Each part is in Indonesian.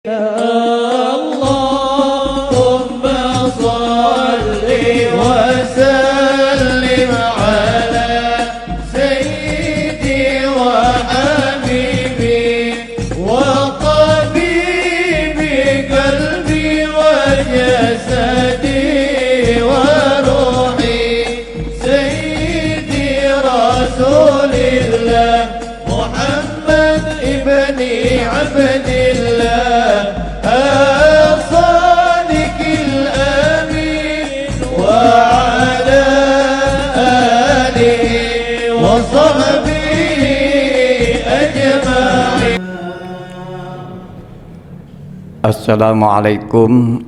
اللهم صل وسلم على سيدي وحبيبي وطبيبي قلبي وجسدي وروحي سيدي رسول الله محمد ابن عبد الله الصادق الأمين وعلى آله وصحبه أجمعين. Assalamualaikum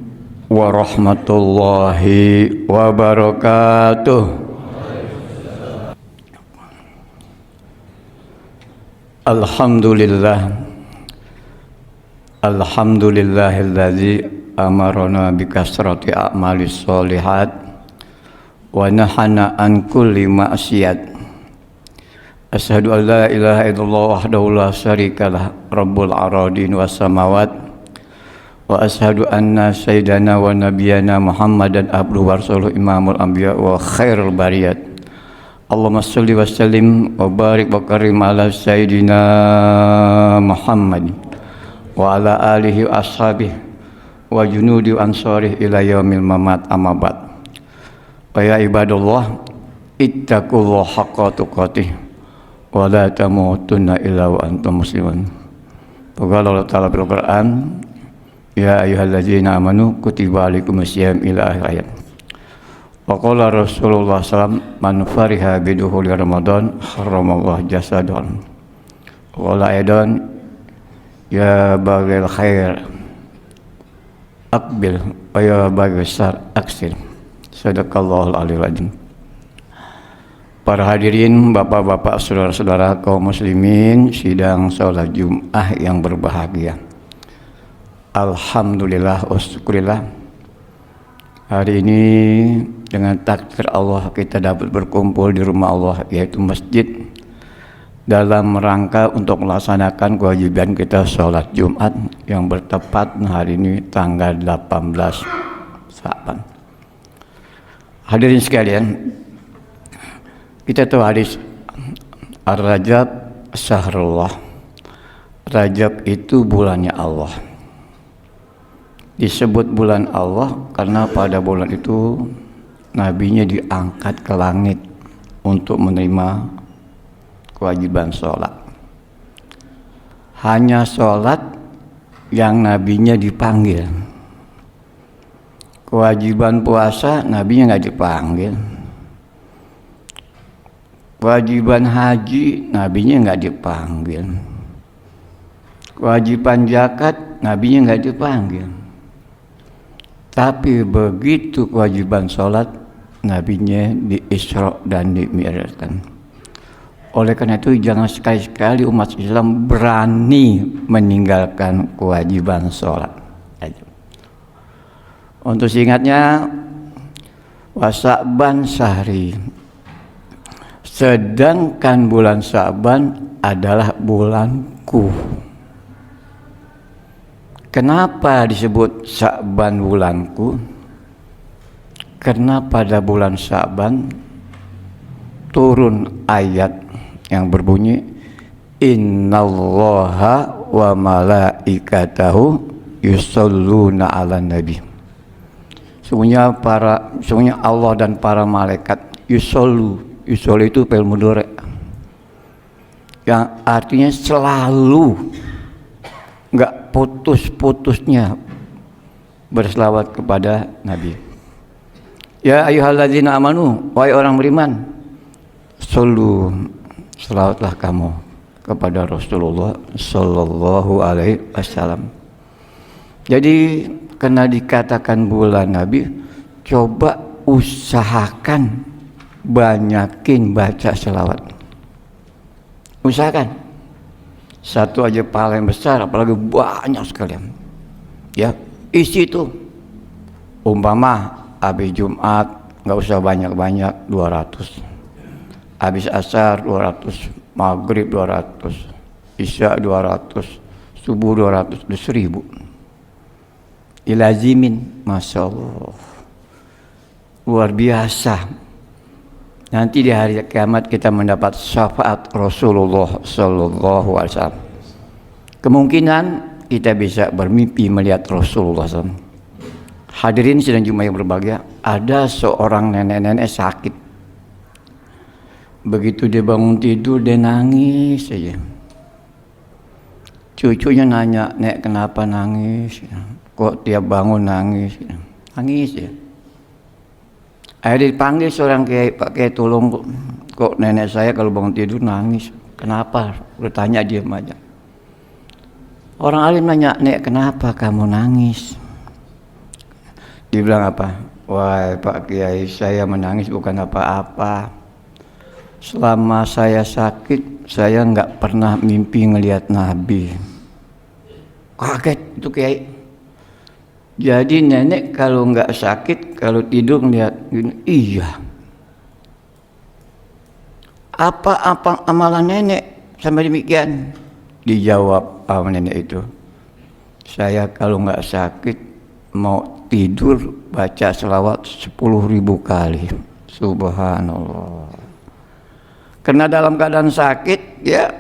warahmatullahi wabarakatuh. Alhamdulillahilladzi amarona bikasrati a'malis sholihat wa nahana an kulli ma'siyat. Asyhadu an la ilaha illallah wahdahu la syarikalah rabbul aradin was samawat wa asyhadu anna sayyidana wa nabiyyana Muhammadan abduhu wa rasuluhu imamul anbiya wa khairul bariyat. Allahumma sholli wa sallim wa barik wa karim ala sayyidina Muhammad wa ala alihi wa ashabihi wa junudi wa ansarih ila yaumil mamat amma ba'd. Wa ya ibadallah ittaqullaha haqqa tuqatih wa la tamutunna illa wa antum muslimun. Qala Allah Ta'ala bil Qur'an, ya ayyuhalladzina amanu kutiba alaikumus syiyam ila akhir ayat. Wa qala Rasulullah sallallahu man fariha bidukhuli Ramadan haramallahu jasadun. Wa la aidan ya baghil khair aqbil wa ya baghil syar aksir. Sadaqallahul aliyul azim. Para hadirin, bapak-bapak, saudara-saudara kaum muslimin sidang salat Jumat yang berbahagia. Alhamdulillah wa syukurillah, hari ini dengan takdir Allah kita dapat berkumpul di rumah Allah, yaitu masjid, dalam rangka untuk melaksanakan kewajiban kita sholat Jumat yang bertepatan hari ini tanggal 18 Sya'ban. Hadirin sekalian, kita tahu hadis Ar-Rajab Syahrullah. Rajab itu bulannya Allah. Disebut bulan Allah karena pada bulan itu nabinya diangkat ke langit untuk menerima kewajiban sholat. Hanya sholat yang nabinya dipanggil. Kewajiban puasa nabinya nggak dipanggil. Kewajiban haji nabinya nggak dipanggil. Kewajiban zakat nabinya nggak dipanggil. Tapi begitu kewajiban sholat, nabinya di Isra dan di Mi'rajkan. Oleh karena itu jangan sekali-sekali umat Islam berani meninggalkan kewajiban sholat. Untuk singkatnya, wa Sya'ban syahri. Sedangkan bulan Sya'ban adalah bulanku. Kenapa disebut Sya'ban bulanku? Karena pada bulan Sya'ban turun ayat yang berbunyi innallaha wa malaikatahu yusholluna 'alan nabi. Sesungguhnya Allah dan para malaikat yusollu itu fi'il mudhari, yang artinya selalu, enggak putus-putusnya berselawat kepada Nabi. Ya ayyuhalladzina amanu, wahai orang beriman, shollu, selawatlah kamu kepada Rasulullah sallallahu alaihi wasallam. Jadi karena dikatakan bulan Nabi, coba usahakan banyakin baca selawat. Usahakan. Satu aja paling besar, apalagi banyak sekalian. Ya, isi itu. Umpama habis Jumat nggak usah banyak-banyak, 200. Habis asar 200, maghrib 200, isya 200, subuh 200, 1000. dilazimin, masya Allah, luar biasa. Nanti di hari kiamat kita mendapat syafaat Rasulullah Sallallahu Alaihi Wasallam. Kemungkinan kita bisa bermimpi melihat Rasulullah SAW. Hadirin sidang Jumat yang berbahagia, ada seorang nenek-nenek sakit. Begitu dia bangun tidur, dia nangis saja. Cucunya nanya, "Nek, kenapa nangis? Kok tiap bangun nangis?" Nangis ya. Akhirnya dipanggil seorang kiai, "Pak Kiai, tolong, kok nenek saya kalau bangun tidur nangis? Kenapa?" Bertanya dia aja. Orang alim nanya, "Nek, kenapa kamu nangis?" Dibilang apa? "Wah Pak Kiai, saya menangis bukan apa-apa. Selama saya sakit, saya nggak pernah mimpi ngelihat Nabi." Kaget itu Kiai. Jadi nenek kalau nggak sakit, kalau tidur ngelihat gini, iya. Apa amalan nenek sampai demikian? Dijawab sama nenek itu, "Saya kalau nggak sakit mau tidur baca selawat 10.000 kali." Subhanallah. Karena dalam keadaan sakit ya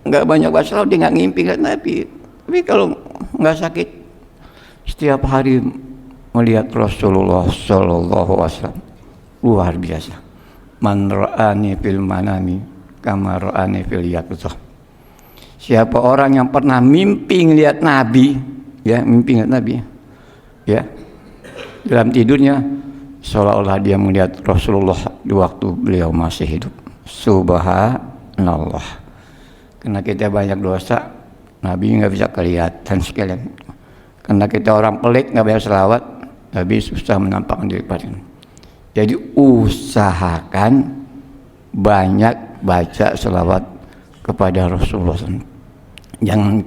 nggak banyak baca selawat, dia nggak ngimpi kan Nabi. Tapi kalau nggak sakit setiap hari melihat Rasulullah Sallallahu Alaihi Wasallam, luar biasa. Man ra'ani fil manami kama ra'ani fil yaqظah. Siapa orang yang pernah mimpi ngelihat Nabi, ya mimpi ngelihat Nabi, ya dalam tidurnya seolah-olah dia melihat Rasulullah di waktu beliau masih hidup. Subhanallah. Karena kita banyak dosa, Nabi nggak bisa kelihatan sekalian. Karena kita orang pelit, nggak banyak selawat, Nabi susah menampakkan diri padanya. Jadi usahakan banyak baca selawat kepada Rasulullah SAW. Jangan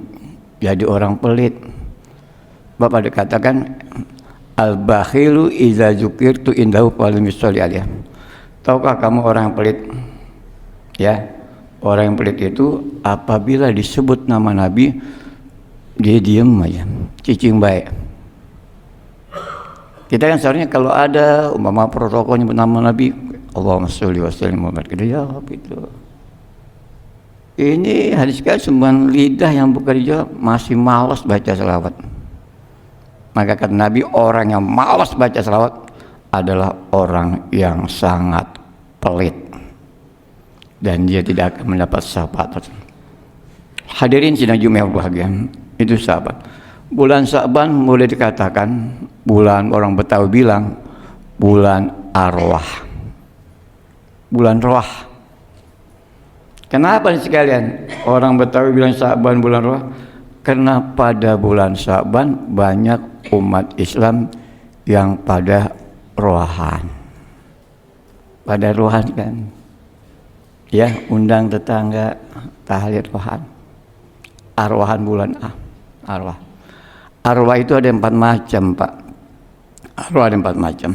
jadi orang pelit. Bapak dikatakan, "Al-bakhilu iza zukirtu indahu falam yusalli alaihi." Tahukah kamu orang yang pelit? Ya, orang yang pelit itu apabila disebut nama Nabi, dia diem aja, cicing baik. Kita kan seharusnya kalau ada umpama protokol nyebut nama Nabi, Allahumma sholli wa sallim Muhammad, kita jawab itu. Ini hadis kan cuma lidah yang bukan dijawab, masih malas baca selawat. Maka kata Nabi, orang yang malas baca selawat adalah orang yang sangat pelit dan dia tidak akan mendapat syafaat. Hadirin sidang Jumat yang berbahagia, itu sahabat. Bulan Sya'ban boleh dikatakan bulan, orang Betawi bilang bulan arwah, bulan roh. Kenapa sekalian orang Betawi bilang Sya'ban bulan roh? Karena pada bulan Sya'ban banyak umat Islam yang pada rohan, pada rohan kan, ya undang tetangga tahlil rohan. Arwahan bulan arwah. Arwah itu ada 4 macam, Pak. Arwah ada 4 macam.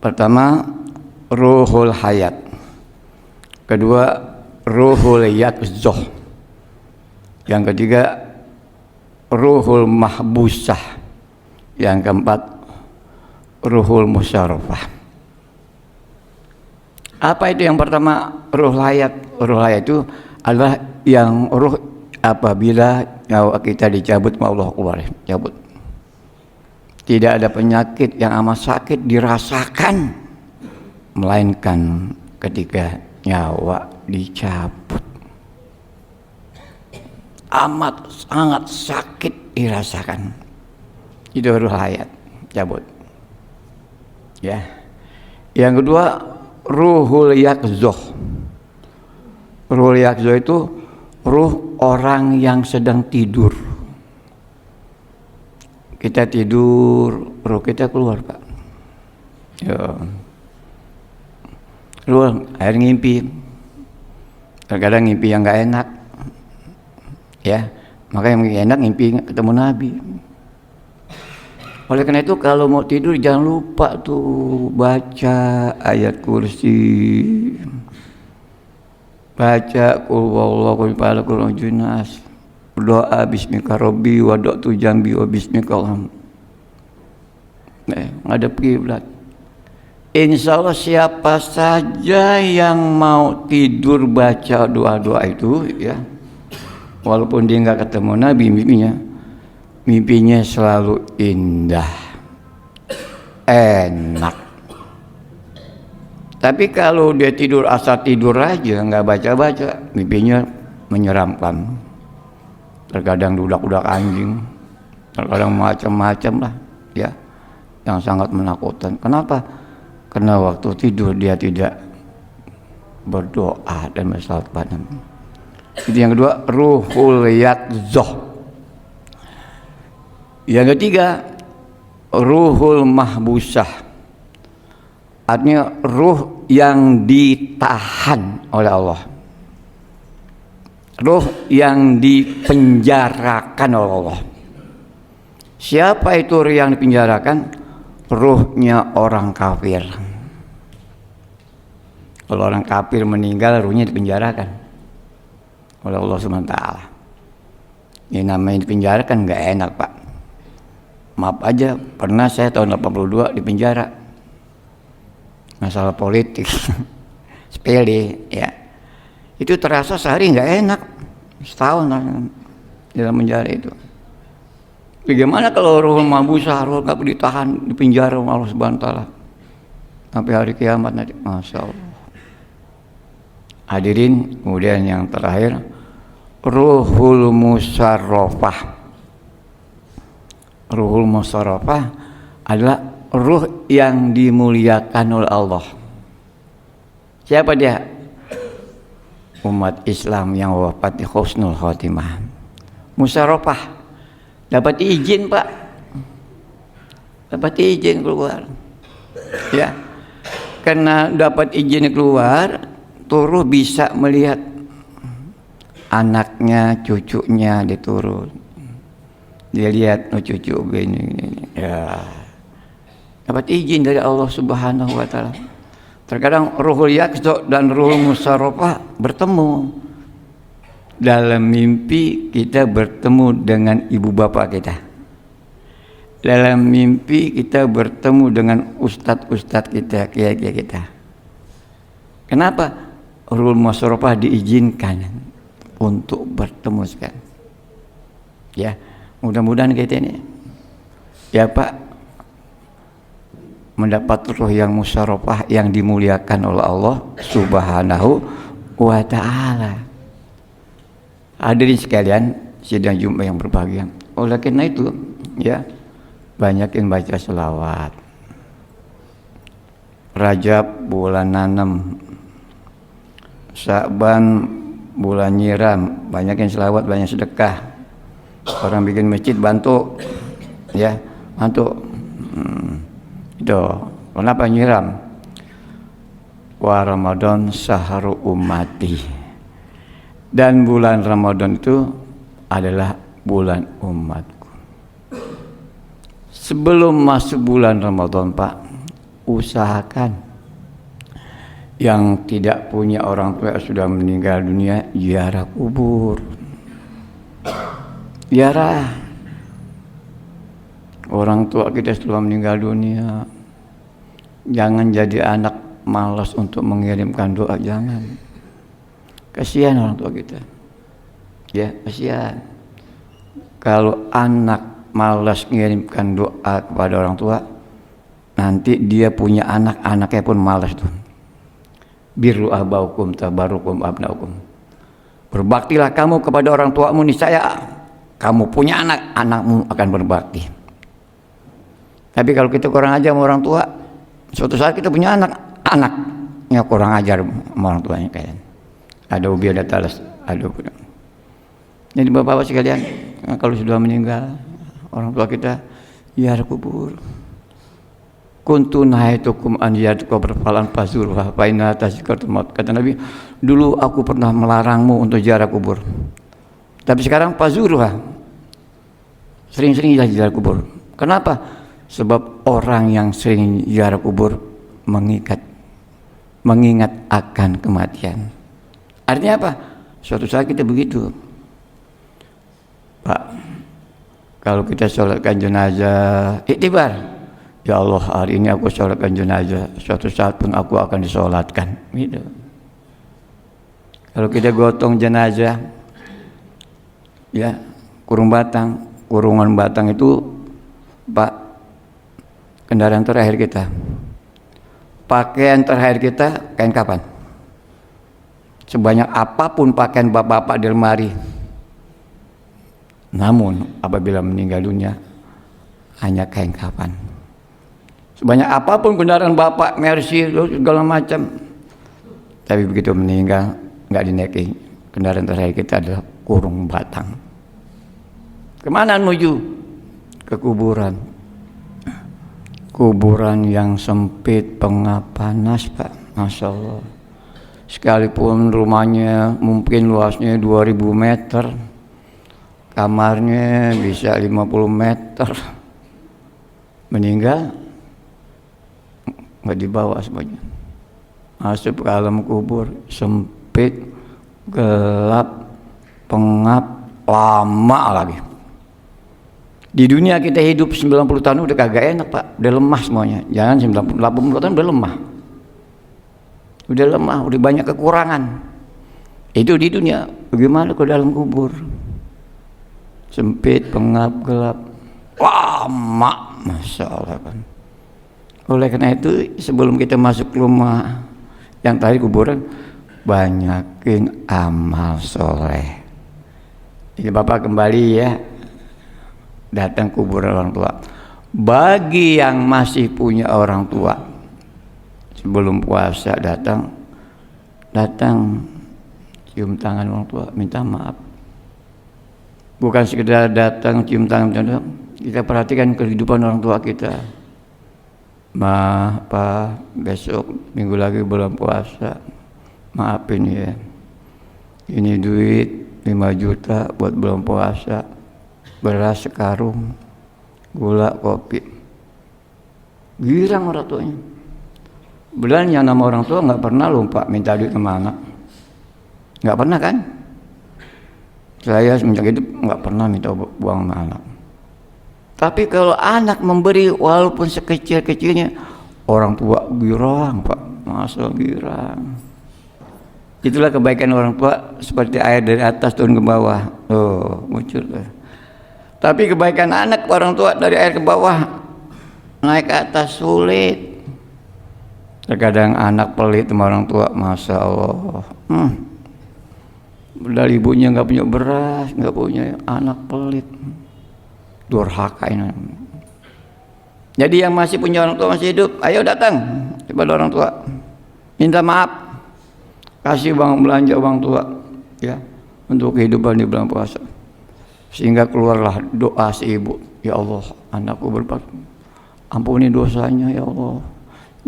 Pertama, ruhul hayat. Kedua, ruhul yaqظah. Yang ketiga, ruhul mahbusah. Yang keempat, ruhul musyarafah. Apa itu yang pertama? Ruh hayat. Ruh hayat itu adalah yang ruh apabila nyawa kita dicabut sama Allah keluar, cabut. Tidak ada penyakit yang amat sakit dirasakan melainkan ketika nyawa dicabut. Amat sangat sakit dirasakan. Itu ruh hayat, cabut. Ya. Yang kedua, ruhul yaqظah. Ruhul yaqظah itu ruh orang yang sedang tidur. Kita tidur, ruh kita keluar, Pak. Ya. Keluar, akhirnya ngimpi. Kadang-kadang ngimpi yang nggak enak. Ya, makanya yang enak ngimpi ketemu Nabi. Oleh karena itu kalau mau tidur jangan lupa tuh baca ayat kursi. Baca qul huwallahu ahad qul junas, berdoa bismika rabbi wa da'tu jambi wa bismika alham. ngadep kiblat. Insya Allah siapa saja yang mau tidur baca doa-doa itu, ya, walaupun dia nggak ketemu Nabi, mimpinya selalu indah, enak. Tapi kalau dia tidur asal tidur aja, nggak baca-baca, mimpinya menyeramkan. Terkadang dudak-dudak anjing, terkadang macam-macam lah, ya, yang sangat menakutkan. Kenapa? Karena waktu tidur dia tidak berdoa dan bersalawat pada Nabi. Itu yang kedua, ruhul yaqzah. Yang ketiga, ruhul mahbusah. Artinya ruh yang ditahan oleh Allah, ruh yang dipenjarakan oleh Allah. Siapa itu ruh yang dipenjarakan? Ruhnya orang kafir. Kalau orang kafir meninggal, ruhnya dipenjarakan oleh Allah SWT. Ini namanya dipenjarakan nggak enak, Pak. Maaf aja, pernah saya tahun 82 dipenjara. Masalah politik. Sepele, ya. Itu terasa sehari nggak enak. Setahun dalam penjara itu. Bagaimana kalau ruh mabusah, ruh nggak ditahan di penjara Allah Subhanahu wa taala sampai hari kiamat nanti, masya Allah. Hadirin, kemudian yang terakhir, ruhul musarrafah. Ruhul musarrafah adalah ruh yang dimuliakan oleh Allah. Siapa dia? Umat Islam yang wafat di husnul khotimah. Musarrafah. Dapat izin, Pak. Dapat izin keluar. Ya. Karena dapat izin keluar, turuh bisa melihat anaknya, cucunya diturun. Dia lihat cucu begini. Ya. Dapat izin dari Allah Subhanahu wa taala. Terkadang ruhul yaqzah dan ruhul musarrafah bertemu. Dalam mimpi kita bertemu dengan ibu bapak kita. Dalam mimpi kita bertemu dengan ustadz-ustadz kita, kiai-kiai kita. Kenapa? Ruhul musarrafah diizinkan untuk bertemu sekarang. Ya, mudah-mudahan kita ini, ya Pak, mendapat ruh yang musarrafah yang dimuliakan oleh Allah Subhanahu wa taala. Hadirin sekalian, sidang Jumat yang berbahagia. Oleh karena itu, ya, banyakin baca selawat. Rajab bulan nanam, Sya'ban bulan nyiram, banyakin selawat, banyak sedekah. Orang bikin masjid bantu, ya, bantu. Itu kenapa nyiram? Wa Ramadan sahru ummati. Dan bulan Ramadan itu adalah bulan umatku. Sebelum masuk bulan Ramadan, Pak, usahakan yang tidak punya orang tua sudah meninggal dunia, ziarah kubur. Ziarah orang tua kita setelah meninggal dunia. Jangan jadi anak malas untuk mengirimkan doa, jangan. Kasihan orang tua kita, ya, kasihan. Kalau anak malas mengirimkan doa kepada orang tua, nanti dia punya anak, anaknya pun malas tuh. Birru abaukum tabarukum abnaukum. Berbaktilah kamu kepada orang tuamu, niscaya kamu punya anak, anakmu akan berbakti. Tapi kalau kita kurang ajar sama orang tua, suatu saat kita punya anak, anaknya kurang ajar sama orang tuanya kayaknya. Ada ubi, ada talas, ada. Jadi bapak-bapak sekalian, kalau sudah meninggal orang tua kita, ziarah kubur. Kuntu nahaitukum an ziyaratul qabr falan fazurha fa inna tazkiratul maut. Kata Nabi, dulu aku pernah melarangmu untuk ziarah kubur. Tapi sekarang fazurha. Sering-sering ziarah kubur. Kenapa? Sebab orang yang sering ziarah kubur mengingat akan kematian. Artinya apa? Suatu saat kita begitu, Pak. Kalau kita sholatkan jenazah, iktibar, ya Allah hari ini aku sholatkan jenazah, suatu saat pun aku akan disolatkan. Gitu. Kalau kita gotong jenazah, ya kurungan batang itu Pak, kendaraan terakhir kita. Pakaian terakhir kita kain kapan? Sebanyak apapun pakaian bapak-bapak di lemari, namun apabila meninggal dunia hanya kain kapan. Sebanyak apapun kendaraan bapak, Mercy, segala macam, tapi begitu meninggal nggak dinaiki. Kendaraan terakhir kita adalah kurung batang. Kemana menuju? Ke kuburan. Kuburan yang sempit, pengap, panas, Pak. Masya Allah. Sekalipun rumahnya mungkin luasnya 2000 meter, kamarnya bisa 50 meter, meninggal nggak dibawa semuanya. Masuk ke alam kubur, sempit, gelap, pengap, lama lagi. Di dunia kita hidup 90 tahun udah kagak enak, Pak. Udah lemah semuanya. Jangan 80 tahun udah lemah. Udah lemah, udah banyak kekurangan. Itu di dunia. Bagaimana ke dalam kubur? Sempit, pengap, gelap, lama. Masya Allah kan. Oleh karena itu sebelum kita masuk ke rumah yang tadi kuburan, banyakin amal soleh. Jadi Bapak kembali ya, datang kuburan orang tua. Bagi yang masih punya orang tua, sebelum puasa datang cium tangan orang tua, minta maaf. Bukan sekedar datang cium tangan, kita perhatikan kehidupan orang tua kita. Ma, Pak, besok minggu lagi bulan puasa, maafin ya, ini duit 5 juta buat bulan puasa, beras sekarung, gula, kopi. Girang orang tuanya. Benar yang nama orang tua nggak pernah lupa minta duit sama anak, nggak pernah kan? Saya semenjak hidup nggak pernah minta uang sama anak. Tapi kalau anak memberi walaupun sekecil-kecilnya, orang tua girang, Pak. Masa girang. Itulah kebaikan orang tua, seperti air dari atas turun ke bawah. Oh, muncul. Tapi kebaikan anak orang tua dari air ke bawah naik ke atas sulit. Terkadang anak pelit sama orang tua, Masya Allah. Dari ibunya nggak punya beras, nggak punya, anak pelit. Durhaka ini. Jadi yang masih punya orang tua masih hidup, ayo datang kepada orang tua, minta maaf, kasih uang belanja orang tua, ya, untuk kehidupan di bulan puasa. Sehingga keluarlah doa si ibu, ya Allah, anakku berbakti, ampuni dosanya ya Allah,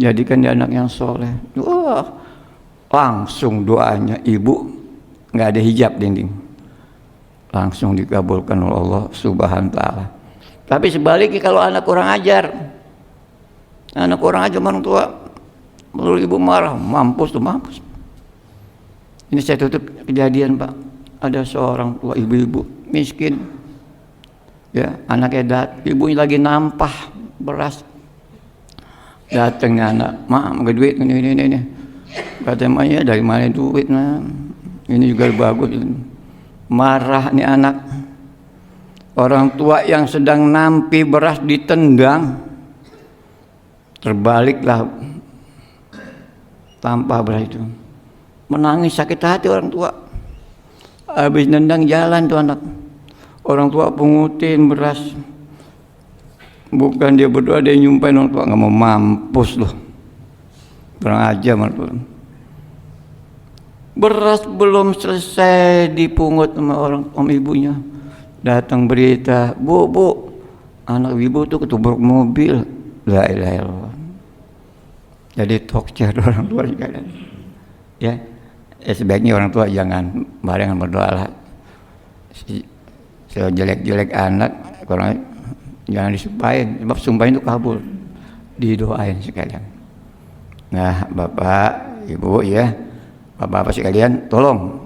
jadikan dia anak yang soleh. Wah, langsung doanya ibu, nggak ada hijab dinding, langsung dikabulkan oleh Allah Subhanahu wa Ta'ala. Tapi sebaliknya kalau anak kurang ajar, orang tua, lalu ibu marah, mampus tuh, mampus. Ini saya tutup kejadian, Pak. Ada seorang tua ibu-ibu miskin, ya, anaknya ibunya lagi nampah beras. Datangnya anak, "Ma, mau duit ini." Kata emaknya, "Dari mana duit, nah? Ini juga bagus." Marah nih anak. Orang tua yang sedang nampi beras ditendang, terbaliklah tampah beras itu. Menangis sakit hati orang tua. Habis nendang jalan tuh anak. Orang tua pungutin beras. Bukan dia berdoa, dia nyumpain orang tua, nggak mau, mampus loh. Kurang aja malah. Beras belum selesai dipungut sama ibunya, datang berita, bu, anak ibu tuh ketabrak mobil. La ilaha illallah. Jadi tokcer orang tua juga. Ya, sebaiknya orang tua jangan barengan berdoa lah. Sejelek-jelek anak, kalau jangan disumpahin, sebab sumpahin itu kabul, didoain sekalian. Nah, bapak, ibu ya, bapak-bapak sekalian, tolong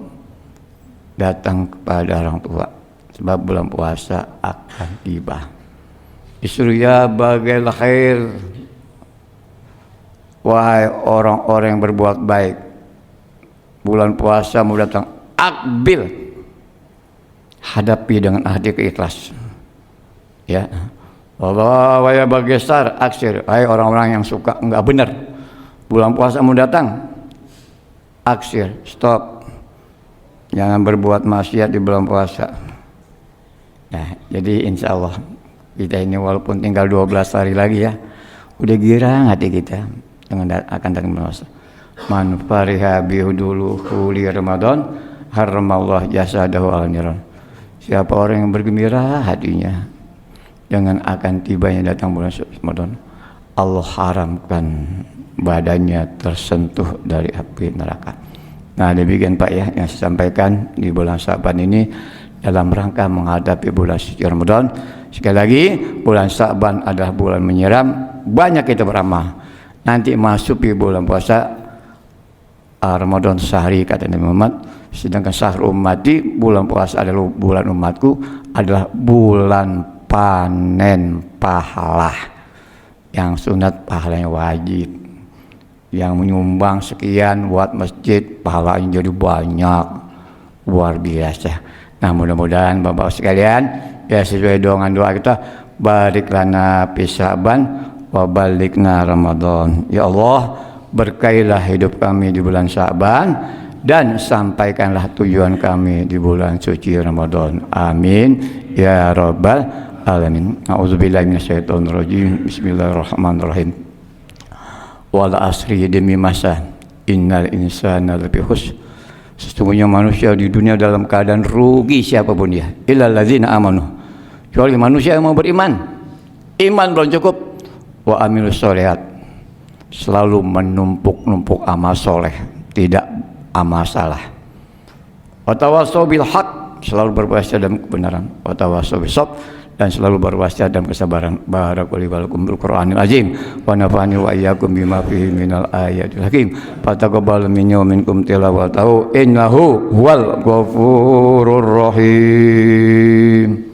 datang kepada orang tua, sebab bulan puasa akan tiba. Disuruh ya bagai khair. Wahai orang-orang yang berbuat baik, bulan puasa mau datang, akbil, hadapi dengan hati keikhlas. Ya, Allah wahai bagesar aksir, hai orang-orang yang suka enggak benar, bulan puasa mau datang, aksir, stop, jangan berbuat maksiat di bulan puasa. Nah, jadi insya Allah kita ini walaupun tinggal 12 hari lagi ya, udah girang hati kita dengan akan datang puasa. Man fariha bihuduluhu li Ramadan haramallah jasadahu al niran. Siapa orang yang bergembira hatinya dengan akan tibanya datang bulan Ramadan, Allah haramkan badannya tersentuh dari api neraka. Nah, demikian Pak ya yang saya sampaikan di bulan Sa'ban ini dalam rangka menghadapi bulan suci Ramadan. Sekali lagi, bulan Sa'ban adalah bulan menyiram, banyak kita beramal. Nanti masuk di bulan puasa Ramadan sehari kata Nabi Muhammad, sedangkan syahrul ummati, bulan puasa adalah bulan umatku, adalah bulan panen pahala. Yang sunat pahalanya wajib, yang menyumbang sekian buat masjid pahalanya jadi banyak, luar biasa. Nah, mudah-mudahan Bapak sekalian ya sesuai doa kita, barik lana fi Sa'ban wa balikna Ramadan. Ya Allah, berkailah hidup kami di bulan Sa'ban dan sampaikanlah tujuan kami di bulan suci Ramadan. Amin ya rabbal alamin. A'udzubillahi minasyaitonir rajim. Bismillahirrahmanirrahim. Wal asri, demi masa, innal insana lafi khusr. Sesungguhnya manusia di dunia dalam keadaan rugi siapapun dia, illal ladzina amanu, kecuali manusia yang mau beriman. Iman belum cukup, wa amilus sholihat, selalu menumpuk-numpuk amal soleh, tidak amal salah. Wa tawassaw bil haq, selalu berwasiat dalam kebenaran. Wa tawassaw bis sabr, dan selalu berwasiat dalam kesabaran. Barakallahu lakum bil Qur'anil azim wa nafa'ani wa iyyakum bima fihi minal ayatil hakim. Fataqabbal minni wa minkum tilawatahu innahu huwal ghafurur rahim.